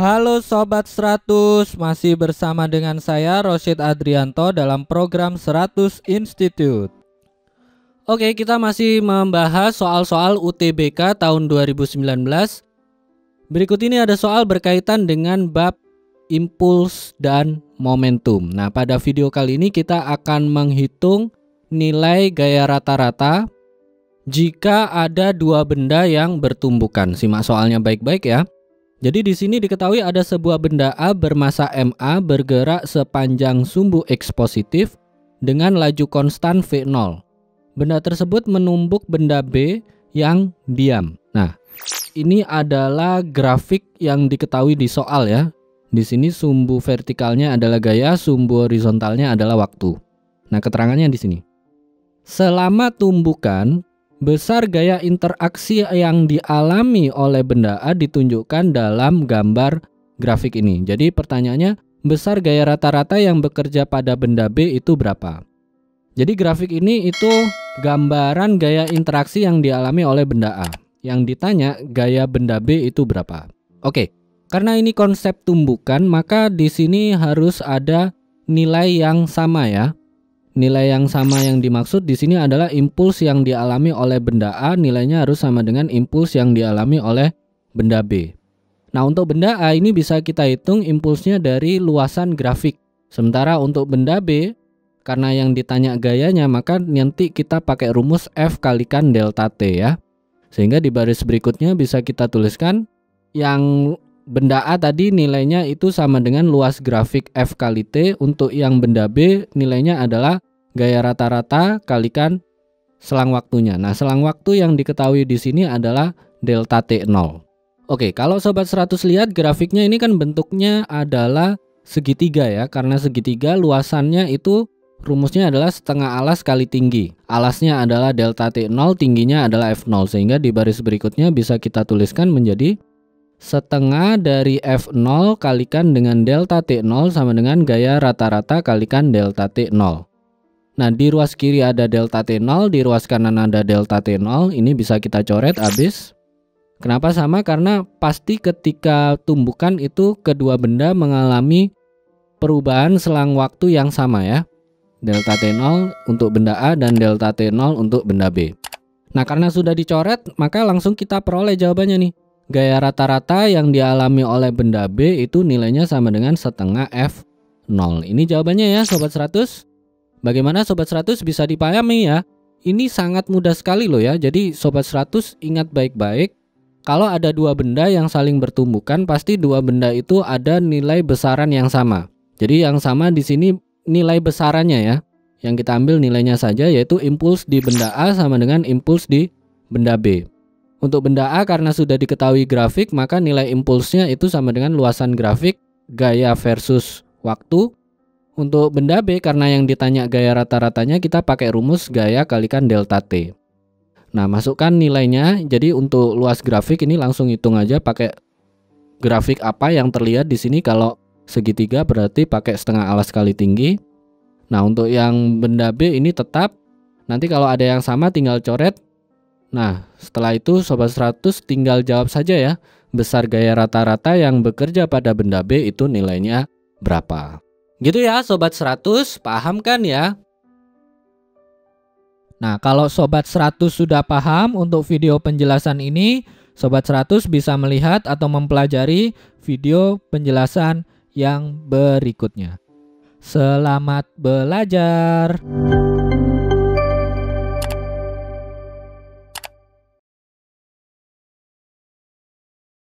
Halo Sobat 100, masih bersama dengan saya Rosyid Adrianto dalam program 100 Institute. Oke, kita masih membahas soal-soal UTBK tahun 2019. Berikut ini ada soal berkaitan dengan bab impuls dan momentum. Nah, pada video kali ini kita akan menghitung nilai gaya rata-rata jika ada dua benda yang bertumbukan. Simak soalnya baik-baik ya. Jadi di sini diketahui ada sebuah benda A bermasa MA bergerak sepanjang sumbu X positif dengan laju konstan V0. Benda tersebut menumbuk benda B yang diam. Nah, ini adalah grafik yang diketahui di soal ya. Di sini sumbu vertikalnya adalah gaya, sumbu horizontalnya adalah waktu. Nah, keterangannya di sini. Selama tumbukan, besar gaya interaksi yang dialami oleh benda A ditunjukkan dalam gambar grafik ini. Jadi pertanyaannya, besar gaya rata-rata yang bekerja pada benda B itu berapa? Jadi grafik ini itu gambaran gaya interaksi yang dialami oleh benda A. Yang ditanya gaya benda B itu berapa? Oke, karena ini konsep tumbukan, maka di sini harus ada nilai yang sama ya. Nilai yang sama yang dimaksud di sini adalah impuls yang dialami oleh benda A, nilainya harus sama dengan impuls yang dialami oleh benda B. Nah, untuk benda A ini bisa kita hitung impulsnya dari luasan grafik. Sementara untuk benda B, karena yang ditanya gayanya, maka nanti kita pakai rumus F kalikan delta T ya. Sehingga di baris berikutnya bisa kita tuliskan yang benda A tadi nilainya itu sama dengan luas grafik F kali T. Untuk yang benda B nilainya adalah gaya rata-rata kalikan selang waktunya. Nah, selang waktu yang diketahui di sini adalah delta T0. Oke, kalau Sobat 100 lihat grafiknya ini kan bentuknya adalah segitiga ya. Karena segitiga luasannya itu rumusnya adalah setengah alas kali tinggi. Alasnya adalah delta T0, tingginya adalah F0. Sehingga di baris berikutnya bisa kita tuliskan menjadi setengah dari F0 kalikan dengan delta T0 sama dengan gaya rata-rata kalikan delta T0. Nah, di ruas kiri ada delta T0, di ruas kanan ada delta T0. Ini bisa kita coret habis. Kenapa sama? Karena pasti ketika tumbukan itu kedua benda mengalami perubahan selang waktu yang sama ya. Delta T0 untuk benda A dan delta T0 untuk benda B. Nah, karena sudah dicoret, maka langsung kita peroleh jawabannya nih. Gaya rata-rata yang dialami oleh benda B itu nilainya sama dengan setengah F0. Ini jawabannya ya Sobat 100. Bagaimana Sobat 100 bisa dipahami ya? Ini sangat mudah sekali loh ya. Jadi Sobat 100 ingat baik-baik. Kalau ada dua benda yang saling bertumbukan, pasti dua benda itu ada nilai besaran yang sama. Jadi yang sama di sini nilai besarannya ya. Yang kita ambil nilainya saja, yaitu impuls di benda A sama dengan impuls di benda B. Untuk benda A karena sudah diketahui grafik, maka nilai impulsnya itu sama dengan luasan grafik gaya versus waktu. Untuk benda B karena yang ditanya gaya rata-ratanya, kita pakai rumus gaya kalikan delta T. Nah, masukkan nilainya. Jadi untuk luas grafik ini langsung hitung aja pakai grafik apa yang terlihat di sini. Kalau segitiga berarti pakai setengah alas kali tinggi. Nah, untuk yang benda B ini tetap. Nanti kalau ada yang sama tinggal coret. Nah, setelah itu Sobat 100 tinggal jawab saja ya. Besar gaya rata-rata yang bekerja pada benda B itu nilainya berapa? Gitu ya Sobat 100, paham kan ya? Nah, kalau Sobat 100 sudah paham untuk video penjelasan ini, Sobat 100 bisa melihat atau mempelajari video penjelasan yang berikutnya. Selamat belajar!